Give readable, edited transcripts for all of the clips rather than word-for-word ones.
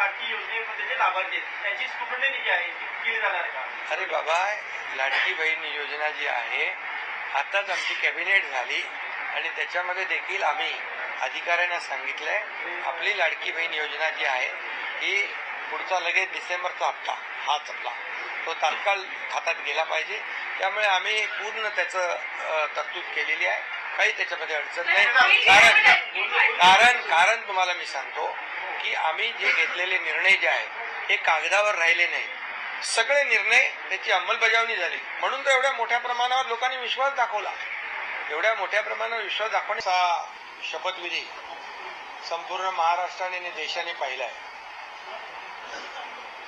लाडकी योजनेमध्ये जे लाभार्थी आहेत त्यांची स्टुडंट जी आहे ती केली जाणार आहे का? अरे बाबा, लाडकी बहीण योजना जी आहे आताच आमची कॅबिनेट झाली आणि त्याच्यामध्ये देखील आम्ही अधिकाऱ्यांना सांगितलंय आपली लाडकी बहीण योजना जी आहे ही पुढचा लगेच डिसेंबरचा हप्ता हाच आपला तो तात्काळ खात्यात गेला पाहिजे. त्यामुळे आम्ही पूर्ण त्याचं तरतूद केलेली आहे. काही त्याच्यामध्ये अडचण नाही. कारण तुम्हाला मी सांगतो की आम्ही जे घेतलेले निर्णय जे आहे हे कागदावर राहिले नाही. सगळे निर्णय त्याची अंमलबजावणी झाली. म्हणून तर एवढ्या मोठ्या प्रमाणावर लोकांनी विश्वास दाखवला. एवढ्या मोठ्या प्रमाणावर विश्वास दाखवण्याचा शपथविधी संपूर्ण महाराष्ट्राने आणि देशाने पाहिलाय.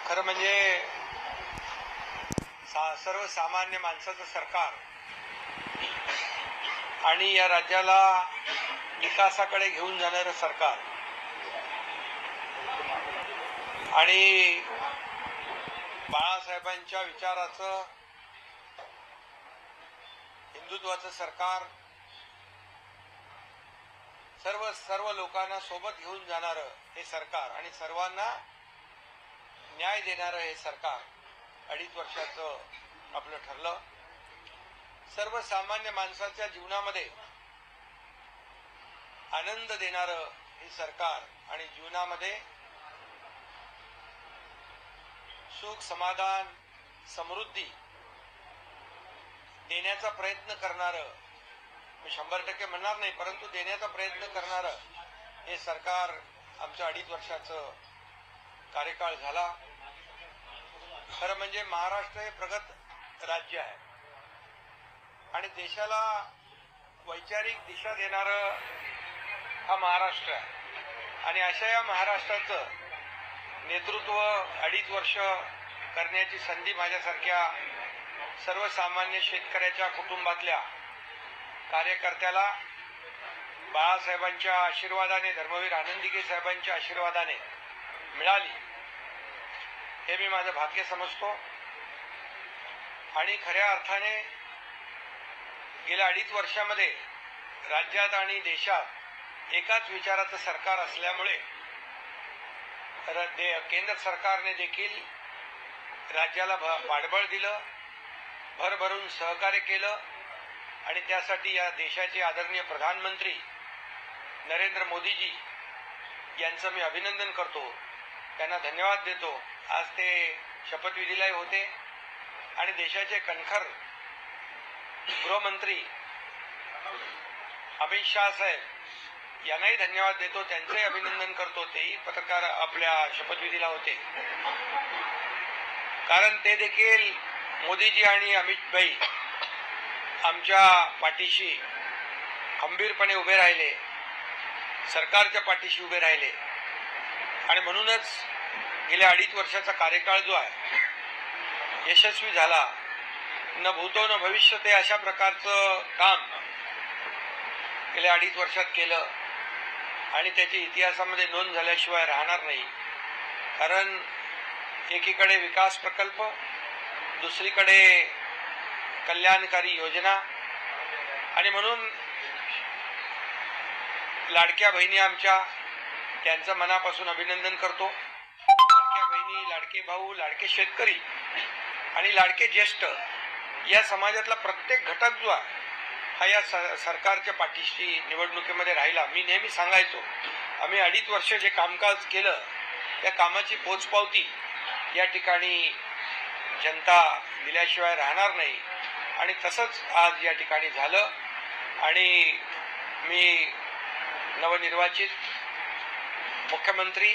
खरं म्हणजे सर्वसामान्य माणसाचं सरकार आणि या राज्याला विकासाकडे घेऊन जाणारं सरकार आणि बाळासाहेबांच्या विचाराचं हिंदुत्वाचं सरकार सर्व लोकांना सोबत घेऊन जाणारं हे सरकार आणि सर्वांना न्याय देणारं हे सरकार 2.5 वर्षाचं आपलं ठरलं. सर्वसामान्य माणसाच्या जीवनामध्ये आनंद देणारं हे सरकार आणि जीवनामध्ये सुख समाधान समृद्धी देण्याचा प्रयत्न करणारं, मी 100% म्हणणार नाही परंतु देण्याचा प्रयत्न करणारं हे सरकार आमचं 2.5 वर्षाचं कार्यकाळ झाला. खरं म्हणजे महाराष्ट्र हे प्रगत राज्य आहे आणि देशाला वैचारिक दिशा देणारं हा महाराष्ट्र आहे आणि अशा या महाराष्ट्राचं नेतृत्व 2.5 वर्ष करण्याची संधी माझ्यासारख्या सर्वसामान्य शेतकऱ्याच्या कुटुंबातल्या कार्यकर्त्याला बाळासाहेबांच्या आशीर्वादाने, धर्मवीर आनंदीगे साहेबांच्या आशीर्वादाने मिळाली हे मी माझं भाग्य समजतो. आणि खऱ्या अर्थाने गेल्या 2.5 वर्षामध्ये राज्यात आणि देशात एकाच विचाराचं सरकार असल्यामुळे केंद्र सरकारने देखील राज्याला पाठबळ दिलं, भरभरून सहकार्य केलं आणि त्यासाठी या देशाचे आदरणीय प्रधानमंत्री नरेंद्र मोदीजी यांचं मी अभिनंदन करतो, त्यांना धन्यवाद देतो. आज ते शपथविधीलाही होते आणि देशाचे कणखर गृहमंत्री अमित शाह साहेब यांनाही धन्यवाद देतो, त्यांचंही अभिनंदन करतो. तेही पत्रकार आपल्या शपथविधीला होते. कारण ते देखील मोदीजी आणि अमित भाई आमच्या पाठीशी खंबीरपणे उभे राहिले, सरकारच्या पाठीशी उभे राहिले आणि म्हणूनच गेल्या 2.5 वर्षाचा कार्यकाळ जो आहे यशस्वी झाला. न भूतो न भविष्य ते अशा प्रकारचं काम गेल्या 2.5 वर्षात केलं आणि त्याची इतिहासामध्ये नोंद झाल्याशिवाय राहणार नाही. कारण एकीकडे विकास प्रकल्प, दुसरीकडे कल्याणकारी योजना आणि म्हणून लाडक्या बहिणी आमच्या त्यांचं मनापासून अभिनंदन करतो. लाडक्या बहिणी, लाडके भाऊ, लाडके शेतकरी आणि लाडके ज्येष्ठ या समाजातला प्रत्येक घटक जो आहे हा या सरकारच्या पाठीशी निवडणुकीमध्ये राहिला. मी नेहमी सांगायचो आम्ही 2.5 वर्ष जे कामकाज केलं त्या कामाची पोचपावती या ठिकाणी जनता दिल्याशिवाय राहणार नाही आणि तसंच आज या ठिकाणी झालं. आणि मी नवनिर्वाचित मुख्यमंत्री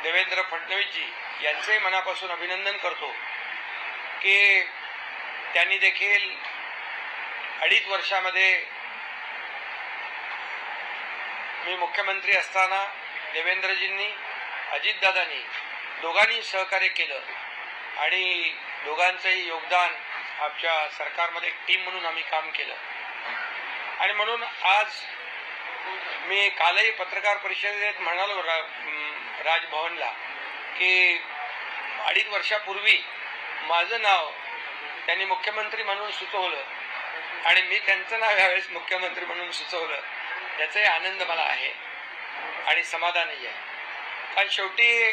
देवेंद्र फडणवीसजी यांचंही मनापासून अभिनंदन करतो की त्यांनी देखील 2.5 वर्षामध्ये मी मुख्यमंत्री असताना देवेंद्रजींनी, अजितदादांनी दोघांनी सहकार्य केलं आणि दोघांचंही योगदान आमच्या सरकारमध्ये एक टीम म्हणून आम्ही काम केलं. आणि म्हणून आज मी कालही पत्रकार परिषदेत म्हणालो राजभवनला की 2.5 वर्षापूर्वी माझं नाव त्यांनी मुख्यमंत्री म्हणून सुचवलं आणि मी त्यांचं नाव यावेळेस मुख्यमंत्री म्हणून सुचवलं. याचाही आनंद मला आहे आणि समाधानही आहे. कारण शेवटी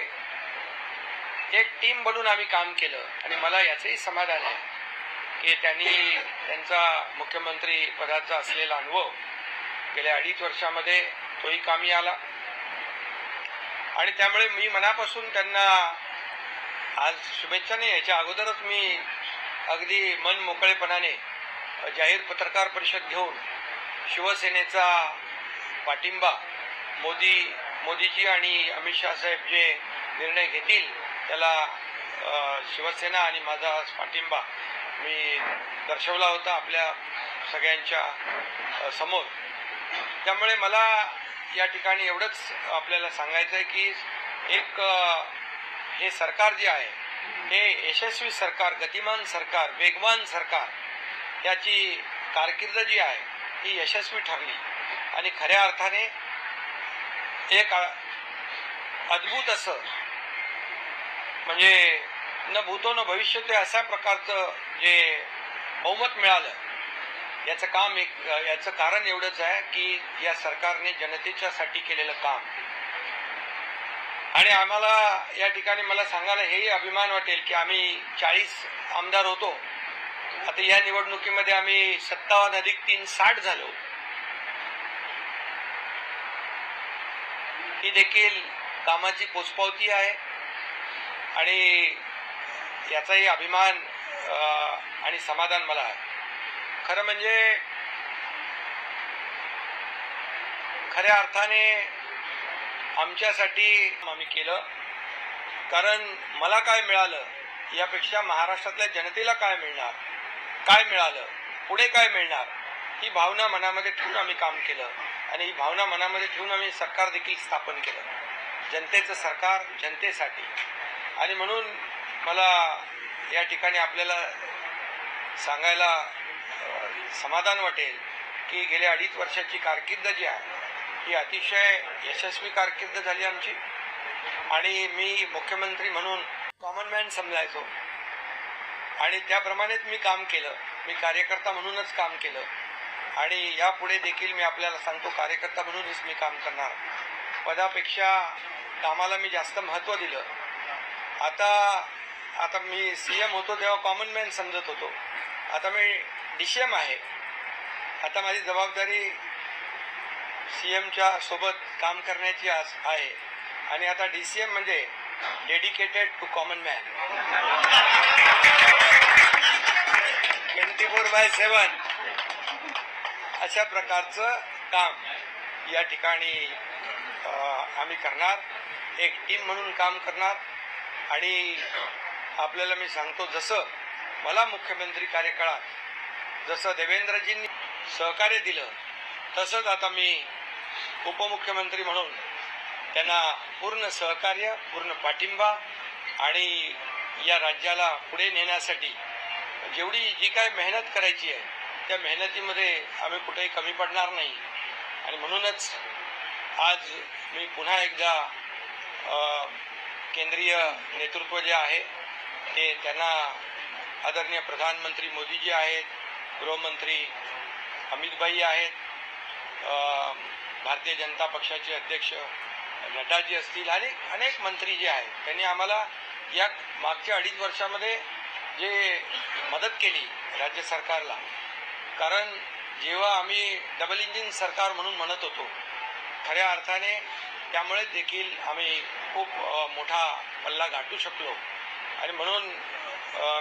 एक टीम बनून आम्ही काम केलं आणि मला याचंही समाधान आहे की त्यांनी त्यांचा मुख्यमंत्री पदाचा असलेला अनुभव गेल्या 2.5 वर्षामध्ये तोही कामी आला आणि त्यामुळे मी मनापासून त्यांना आज शुभेच्छा नाही, याच्या अगोदरच मी अगदी मन मोकळेपणाने जाहीर पत्रकार परिषद घेऊन शिवसेनेचा पाठिंबा मोदीजी आणि अमित शाह साहेब जे निर्णय घेतील त्याला शिवसेना आणि माझा पाठिंबा मी दर्शवला होता आपल्या सगळ्यांच्या समोर. त्यामुळे मला या ठिकाणी एवढंच आपल्याला सांगायचं आहे की एक हे सरकार जे आहे हे यशस्वी सरकार, गतिमान सरकार, वेगवान सरकार, याची कारकीर्द जी आहे ही यशस्वी ठरली आणि खऱ्या अर्थाने एक अद्भुत असं म्हणजे न भूतो न भविष्यतो अशा प्रकारचं जे बहुमत मिळालं याचं कारण एवढंच आहे की या सरकारने जनतेच्यासाठी केलेलं काम. आणि आम्हाला या ठिकाणी मला सांगायला हेही अभिमान वाटेल की आम्ही 40 आमदार होतो, आता या निवडणुकीमध्ये आम्ही 57 अधिक 3 60 झालो. ही देखील कामाची पोचपावती आहे आणि याचाही अभिमान आणि समाधान मला आहे. खरं म्हणजे खऱ्या अर्थाने आमच्यासाठी आम्ही केलं, कारण मला काय मिळालं यापेक्षा महाराष्ट्रातल्या जनतेला काय मिळणार, काय मिळालं, पुढे काय मिळणार, ही भावना मनामध्ये ठेवून आम्ही काम केलं आणि ही भावना मनामध्ये ठेवून आम्ही सरकार देखील स्थापन केलं, जनतेचं सरकार जनतेसाठी. आणि म्हणून मला या ठिकाणी आपल्याला सांगायला समाधान वाटेल की गेल्या 2.5 वर्षाची कारकीर्द जी आहे ही अतिशय यशस्वी कारकीर्द झाली आमची. आणि मी मुख्यमंत्री म्हणून कॉमन मॅन समजायचो आणि त्याप्रमाणेच मी काम केलं. मी कार्यकर्ता म्हणूनच काम केलं आणि यापुढे देखील मी आपल्याला सांगतो कार्यकर्ता म्हणूनच मी काम करणार. पदापेक्षा कामाला मी जास्त महत्त्व दिलं. आता मी CM होतो तेव्हा कॉमन मॅन समजत होतो, आता मी DCM आहे. आता माझी जबाबदारी CMच्या सोबत काम करण्याची आहे आणि आता DCM म्हणजे डेडिकेटेड टू कॉमन मॅन, 24/7 अशा प्रकारचं काम या ठिकाणी आम्ही करणार, एक टीम म्हणून काम करणार. आणि आपल्याला मी सांगतो, जसं मला मुख्यमंत्री कार्यकाळात जसं देवेंद्रजींनी सहकार्य दिलं तसंच आता मी उपमुख्यमंत्री म्हणून त्यांना पूर्ण सहकार्य, पूर्ण पाठिंबा आणि या राज्याला पुढे नेण्यासाठी जी काय मेहनत करायची आहे त्या मेहनतीमध्ये आम्ही कुठेही कमी पडणार नाही. आणि म्हणूनच आज मी पुन्हा एकदा केंद्रीय नेतृत्व जे आहे ते त्यांना आदरणीय प्रधानमंत्री मोदीजी आहेत, गृहमंत्री अमितभाई आहेत, भारतीय जनता पक्षाचे अध्यक्ष नड्डाजी असतील आणि अनेक मंत्री जे आहेत त्यांनी आम्हाला या मागच्या 2.5 वर्षामध्ये जे मदत केली राज्य सरकारला. कारण जेव्हा आम्ही डबल इंजिन सरकार म्हणून म्हणत होतो खऱ्या अर्थाने त्यामुळे देखील आम्ही खूप मोठा पल्ला गाठू शकलो. आणि म्हणून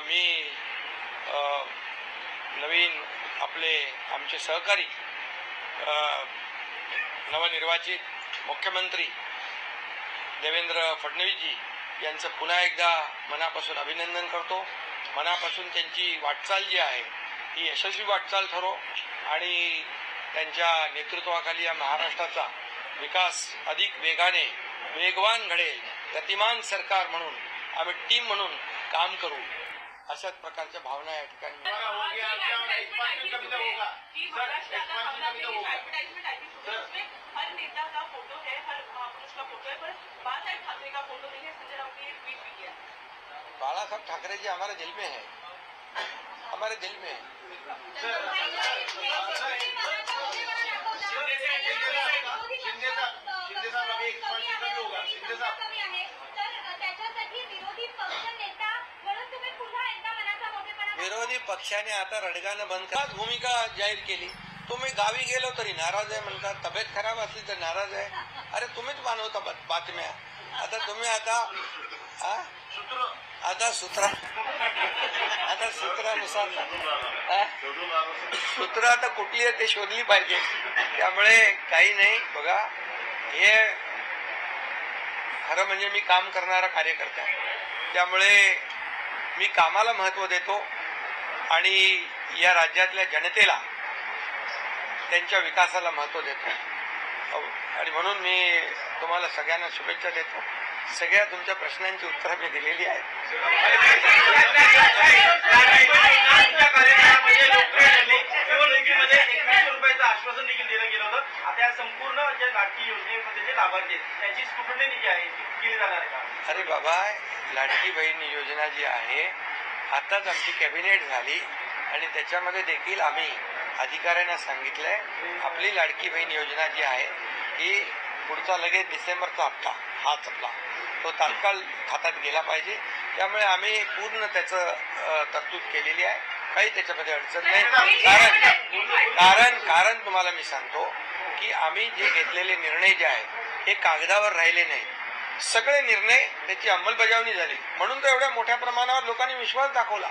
मी नवीन आमचे सहकारी नवनिर्वाचित मुख्यमंत्री देवेंद्र फडणवीसजी यांचं पुन्हा एकदा मनापासून अभिनंदन करतो. मनापासून त्यांची वाटचाल जी आहे ही यशस्वी वाटचाल ठरो आणि त्यांच्या नेतृत्वाखाली या महाराष्ट्राचा विकास अधिक वेगवान घडेल. गतिमान सरकार म्हणून आम्ही टीम म्हणून काम करू, अशाच प्रकारच्या भावना या ठिकाणी. बाळासाहेब ठाकरे जी हमारे दिल में है, हमारे दिल में है. शिंदे साहेब विरोधी पक्षाने आता रडगाणं बंद करत भूमिका जाहीर केली. तुम्ही गावी गेलो तरी नाराज आहे म्हणतात, तब्येत खराब असली तर नाराज आहे. अरे तुम्हीच मानवता बातम्या. आता तुम्ही आता सूत्रानुसार सूत्र आता कुठली आहे ते शोधली पाहिजे. त्यामुळे काही नाही. बघा, हे खरं म्हणजे मी काम करणारा कार्यकर्ता आहे. त्यामुळे मी कामाला महत्त्व देतो आणि या राज्यातल्या जनतेला त्यांच्या विकासाला महत्त्व देतो. आणि म्हणून मी तुम्हाला सगळ्यांना शुभेच्छा देतो. सगळ्या तुमच्या प्रश्नांची उत्तरं मी दिलेली आहेत. निवडणुकीमध्ये 21 रुपयाचं आश्वासन देखील दिलं गेलं होतं. आता या संपूर्ण ज्या लाडकी योजनेमध्ये जे लाभार्थी आहेत त्यांची स्क्रुटनी जी आहे ती केली जाणार आहे का? अरे बाबा, लाडकी बहीण योजना जी आहे आताच आमची कॅबिनेट झाली आणि त्याच्यामध्ये देखील आम्ही अधिकाऱ्यांना सांगितलंय आपली लाडकी बहीण योजना जी आहे ही पुढचा लगेच डिसेंबरचा हप्ता हाच आपला तो तात्काळ खात्यात गेला पाहिजे. त्यामुळे आम्ही पूर्ण त्याचं तरतूद केलेली आहे. काही त्याच्यामध्ये अडचण नाही. कारण तुम्हाला मी सांगतो की आम्ही जे घेतलेले निर्णय जे आहेत हे कागदावर राहिले नाही. सगळे निर्णय त्याची अंमलबजावणी झाली. म्हणून तर एवढ्या मोठ्या प्रमाणावर लोकांनी विश्वास दाखवला.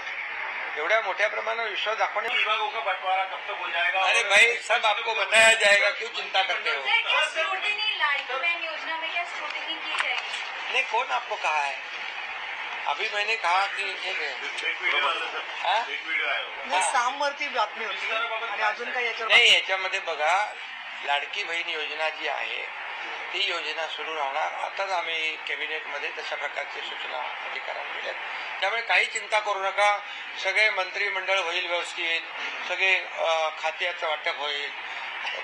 एवढ्या मोठ्या प्रमाणावर विश्वास दाखवणे. विभागों का बंटवारा कब तक हो जाएगा? अरे भाई, सब आपको बताया जाएगा. क्यों चिंता करते हो? लाडकी बहन योजना में क्या स्क्रूटिनी की जाएगी? नहीं, कौन आपको कहा है? अभी मैंने कहा की सामवरती बातमी होती आणि अजून काही याच्यावर नाही. याच्यामध्ये बघा, लाडकी बहीण योजना जी आहे ती योजना सुरू राहणार. आताच आम्ही कॅबिनेटमध्ये तशा प्रकारची सूचना अधिकाऱ्यांना दिल्यात. त्यामुळे काही चिंता करू नका. सगळे मंत्रिमंडळ होईल व्यवस्थित. सगळे खात्याचं वाटप होईल.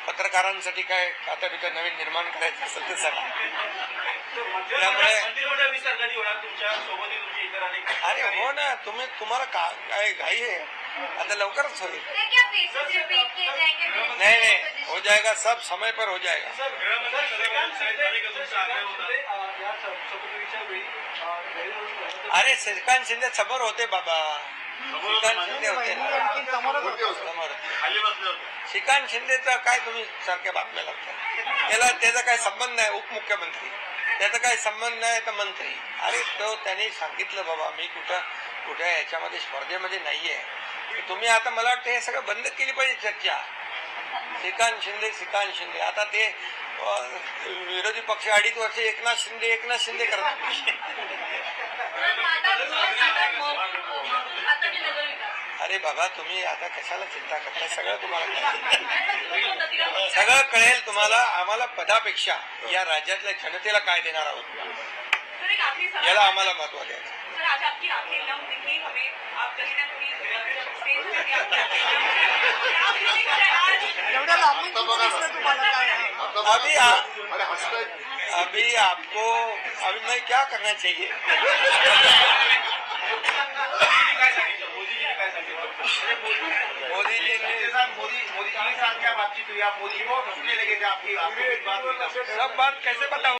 पत्रकारांसाठी काय खाता बिता नवीन निर्माण करायचं असेल तर सांगा. त्यामुळे मंत्रिमंडळ विस्तार कधी होणार तुमच्या सोबत तुमचे इतर अनेक? अरे हो ना, तुम्हाला काय घाई आहे? आता लवकरच होईल. क्या फेसेस रिपीट किए जाएंगे? नहीं, हो जाएगा. सब समय पर हो जाएगा. अरे श्रीकांत शिंदे समोर होते बाबा. श्रीकांत शिंदे होते ना समोर. श्रीकांत शिंदेचा काय तुम्ही सारख्या बातम्या लागतात? त्याचा काय संबंध नाही. उपमुख्यमंत्री त्याचा काय संबंध नाही तर मंत्री. अरे त्यांनी सांगितलं बाबा मी कुठे याच्यामध्ये स्पर्धेमध्ये नाहीये. तुम्ही आता मला वाटतं हे सगळं बंद केली पाहिजे चर्चा. श्रीकांत शिंदे आता ते विरोधी पक्ष 2.5 वर्ष एकनाथ शिंदे करतात. अरे बाबा, तुम्ही आता कशाला चिंता करताय? सगळं तुम्हाला सगळं कळेल तुम्हाला. आम्हाला पदापेक्षा या राज्यातल्या जनतेला काय देणार आहोत याला आम्हाला महत्व द्यायचं. एवढ्या लांबून कुठं दिसलं तुम्हाला? काय अभी आपको अभी मैं क्या करना चाहिए? मोदी जी के साथ क्या बातचीत हुई? आप मोदी को लगे थे? आपकी बात सब बात कैसे बताऊं?